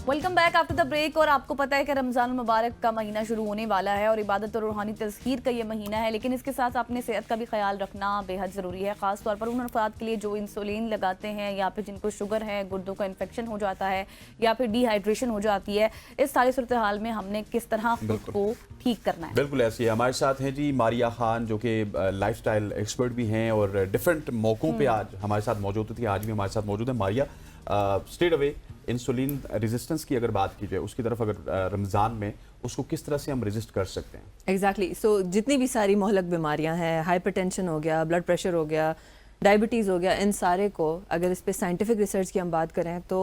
Welcome back after the break. और आपको पता है कि रमज़ान मुबारक का महीना शुरू होने वाला है और इबादत और रूहानी तज़कीर का ये महीना है, लेकिन इसके साथ अपने सेहत का भी ख्याल रखना बेहद ज़रूरी है, ख़ास तौर पर उन अफराद के लिए जो इंसुलिन लगाते हैं या फिर जिनको शुगर है, गुर्दों का इन्फेक्शन हो जाता है या फिर डिहाइड्रेशन हो जाती है। इस सारी सूरत हाल में हमने किस तरह खुद को ठीक करना है। बिल्कुल ऐसी है। हमारे साथ हैं जी मारिया खान, जो कि लाइफस्टाइल एक्सपर्ट भी हैं और डिफरेंट मौक़ों पे आज हमारे साथ मौजूद थी, आज भी हमारे साथ मौजूद है। Maria, straight away insulin resistance की अगर बात की जाए, उसकी तरफ अगर रमज़ान में उसको किस तरह से हम रेजिस्ट कर सकते हैं? एग्जैक्टली सो जितनी भी सारी मोहलक बीमारियां हैं, हाइपरटेंशन हो गया, ब्लड प्रेशर हो गया, डायबिटीज़ हो गया, इन सारे को अगर इस पे साइंटिफिक रिसर्च की हम बात करें तो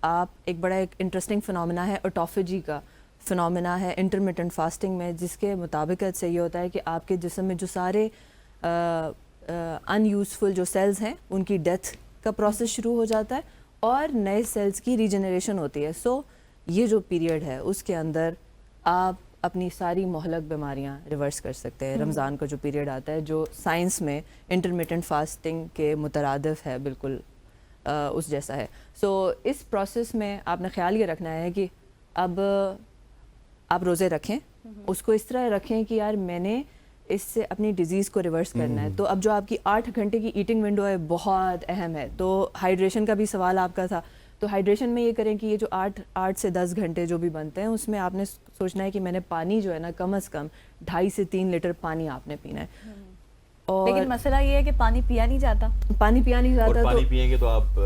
आप एक इंटरेस्टिंग फिनोमेना है ऑटोफेजी का फिनोमेना है इंटरमिटेंट फास्टिंग में, जिसके मुताबिक से ये होता है कि आपके जिस्म में जो सारे अनयूज़फुल जो सेल्स हैं उनकी डेथ का प्रोसेस शुरू हो जाता है और नए सेल्स की रीजनरेशन होती है। सो ये जो पीरियड है उसके अंदर आप अपनी सारी मोहलक बीमारियां रिवर्स कर सकते हैं। रमज़ान का जो पीरियड आता है जो साइंस में इंटरमिटेंट फास्टिंग के मुतरादिफ है, बिल्कुल उस जैसा है। सो इस प्रोसेस में आपने ख्याल ये रखना है कि अब आप रोज़े रखें, उसको इस तरह रखें कि यार मैंने इससे अपनी डिजीज़ को रिवर्स करना है। तो अब जो आपकी 8 घंटे की ईटिंग विंडो है बहुत अहम है। तो हाइड्रेशन का भी सवाल आपका था, तो हाइड्रेशन में ये करें कि ये जो 8 से 10 घंटे जो भी बनते हैं उसमें आपने सोचना है कि मैंने पानी जो है ना कम से कम 2.5 से 3 लीटर पानी आपने पीना है। और लेकिन मसला ये है कि पानी पिया नहीं जाता। पानी पिया नहीं जाता, और पानी पिएंगे तो आप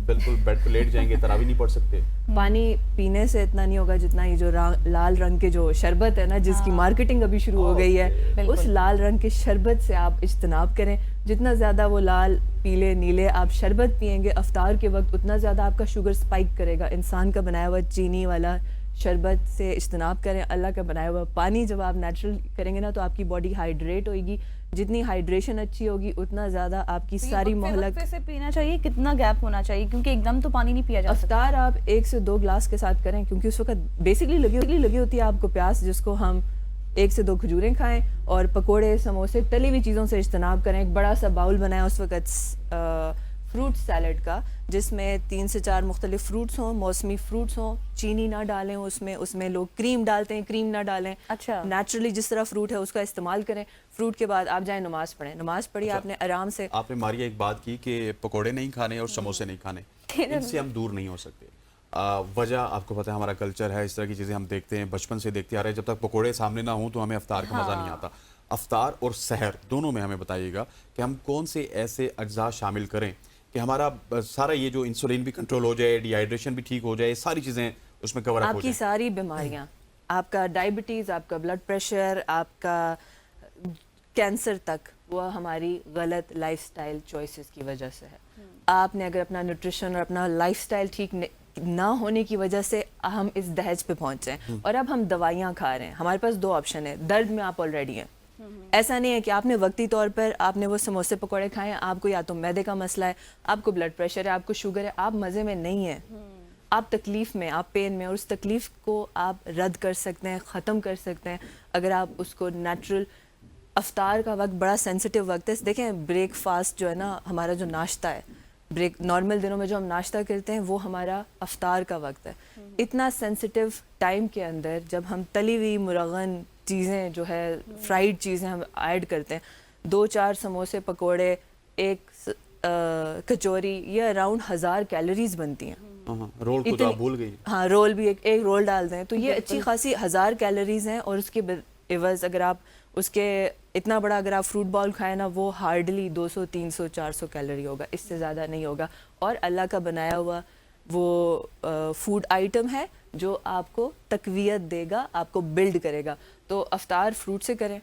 बिल्कुल बेड पे लेट जाएंगे, तरावी नहीं पढ़ सकते। पानी पीने से इतना नहीं होगा जितना ये जो लाल रंग के जो शरबत है ना, जिसकी मार्केटिंग अभी शुरू हो गई है, उस लाल रंग के शरबत से आप इज्तनाब करें। जितना ज़्यादा वो लाल पीले नीले आप शरबत पिएंगे अफ्तार के वक्त, उतना ज़्यादा आपका शुगर स्पाइक करेगा। इंसान का बनाया हुआ चीनी वाला शरबत से इज्तनाब करें। अल्लाह का बनाया हुआ पानी जब आप नेचुरल करेंगे ना तो आपकी बॉडी हाइड्रेट होगी। जितनी हाइड्रेशन अच्छी होगी उतना ज़्यादा आपकी तो सारी मोहलक वक्फे से पीना चाहिए। कितना गैप होना चाहिए, क्योंकि एकदम तो पानी नहीं पिया जा सकता। अफ्तार आप 1 से 2 ग्लास के साथ करें, क्योंकि उस वक्त बेसिकली लगी होती है आपको प्यास, जिसको हम 1 से 2 खजूरें खाएं और पकोड़े समोसे तली हुई चीज़ों से इज्तनाब करें। एक बड़ा सा बाउल बनाएं उस वक्त फ्रूट सैलड का, जिसमें 3 से 4 मुख्तलिफ फ्रूट्स हों, मौसमी फ्रूट्स हों, चीनी ना डालें उसमें लोग क्रीम डालते हैं, क्रीम ना डालें। अच्छा, नेचुरली जिस तरह फ्रूट है उसका इस्तेमाल करें। फ्रूट के बाद आप जाएं नमाज पढ़ें, नमाज पढ़ी अच्छा, आपने आराम से। आपने मारिया एक बात की कि पकोड़े नहीं खाने और समोसे नहीं खाने, इनसे हम दूर नहीं हो सकते। वजह आपको पता है, हमारा कल्चर है, इस तरह की चीज़ें हम देखते हैं, बचपन से देखते आ रहे हैं। जब तक पकोड़े सामने ना हों तो हमें अफ्तार का मज़ा नहीं आता। अफ्तार और सहर दोनों में हमें बताइएगा कि हम कौन से ऐसे अज्जा शामिल करें कि हमारा सारा ये जो इंसुलिन भी कंट्रोल हो जाए, डिहाइड्रेशन भी ठीक हो जाए, सारी चीज़ें उसमें कवर अप हो आपकी जाए। सारी बीमारियां, आपका डायबिटीज़, आपका ब्लड प्रेशर, आपका कैंसर तक, वो हमारी गलत लाइफस्टाइल चॉइसेस की वजह से है। आपने अगर अपना न्यूट्रिशन और अपना लाइफस्टाइल ठीक ना होने की वजह से हम इस दहेज पे पहुंचे हैं और अब हम दवाइयाँ खा रहे हैं। हमारे पास 2 ऑप्शन है। दर्द में आप ऑलरेडी हैं, ऐसा नहीं है कि आपने वक्ती तौर पर आपने वो समोसे पकौड़े खाए हैं, आपको या तो मैदे का मसला है, आपको ब्लड प्रेशर है, आपको शुगर है, आप मज़े में नहीं हैं, आप तकलीफ़ में, आप पेन में, और उस तकलीफ़ को आप रद्द कर सकते हैं, ख़त्म कर सकते हैं अगर आप उसको नेचुरल। अफ्तार का वक्त बड़ा सेंसिटिव वक्त है। देखें, ब्रेकफास्ट जो है ना, हमारा जो नाश्ता है, नॉर्मल दिनों में जो हम नाश्ता करते हैं वो हमारा अफ्तार का वक्त है। इतना सेंसिटिव टाइम के अंदर जब हम तली हुई मुरगन चीज़ें जो है, फ्राइड चीज़ें हम ऐड करते हैं, 2-4 समोसे पकोड़े, एक कचौरी, ये अराउंड 1000 कैलोरीज बनती हैं। रोल को तो आप भूल गई। हाँ, रोल भी एक रोल डाल दें तो ये अच्छी खासी 1000 कैलोरीज हैं। और उसके एवज अगर आप उसके इतना बड़ा अगर आप फ्रूट बॉल खाएं ना, वो हार्डली 200, 300, 400 कैलोरी होगा, इससे ज़्यादा नहीं होगा। और अल्लाह का बनाया हुआ वो फूड आइटम है जो आपको तकवीयत देगा, आपको बिल्ड करेगा। तो अफ्तार फ्रूट से करें,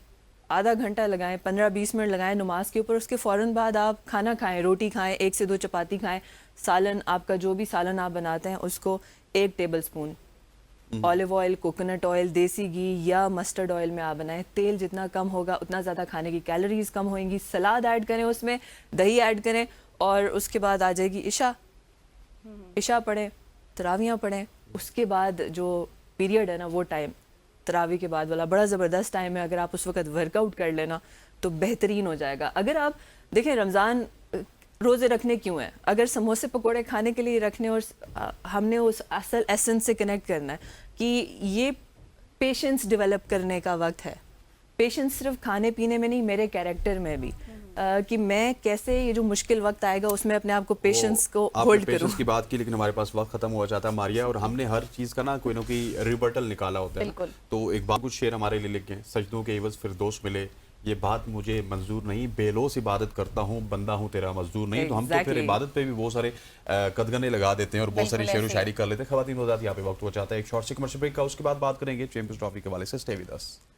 आधा घंटा लगाएं, 15-20 मिनट लगाएं नमाज के ऊपर। उसके फ़ौरन बाद आप खाना खाएं, रोटी खाएं, 1 से 2 चपाती खाएं। सालन, आपका जो भी सालन आप बनाते हैं उसको 1 table spoon olive oil, coconut oil, देसी घी या मस्टर्ड ऑयल में आप बनाएं। तेल जितना कम होगा उतना ज़्यादा खाने की कैलोरीज कम होंगी। सलाद ऐड करें, उसमें दही ऐड करें, और उसके बाद आ जाएगी इशा पढ़ें, तरावियाँ पढ़ें। उसके बाद जो पीरियड है ना, वो टाइम तरावी के बाद वाला बड़ा ज़बरदस्त टाइम है। अगर आप उस वक्त वर्कआउट कर लेना तो बेहतरीन हो जाएगा। अगर आप देखें, रमज़ान روزے رکھنے کیوں ہیں؟ اگر سموسے پکوڑے کھانے کے لیے رکھنے اور ہم نے اس اصل ایسنس سے کنیکٹ کرنا ہے کہ یہ پیشنس ڈیولپ کرنے کا وقت ہے. پیشنس صرف کھانے پینے میں نہیں، میرے کیریکٹر میں بھی، کہ میں کیسے یہ جو مشکل وقت آئے گا اس میں اپنے آپ کو پیشنس کو ہولڈ کروں. پیشنس کی بات کی لیکن ہمارے پاس وقت ختم ہوا جاتا ہے ماریا، اور ہم نے ہر چیز کا نا کوئی نہ کوئی ریبرٹل نکالا ہوتا ہے. بالکل. تو ایک بات کچھ شعر ہمارے لیے لکھیں، سجدوں کے عوض فردوس ملے، یہ بات مجھے منظور نہیں، بے لوث عبادت کرتا ہوں، بندہ ہوں تیرا مزدور نہیں. تو ہم تو پھر عبادت پہ بھی بہت سارے قدغنے لگا دیتے ہیں اور بہت ساری شعر و شاعری کر لیتے ہیں. خواتین حضرات، یہاں پہ وقت ہو جاتا ہے ایک شارٹ سی کمرشل بریک کا، اس کے بعد بات کریں گے چیمپئنز ٹرافی کے حوالے سے. Stay with us.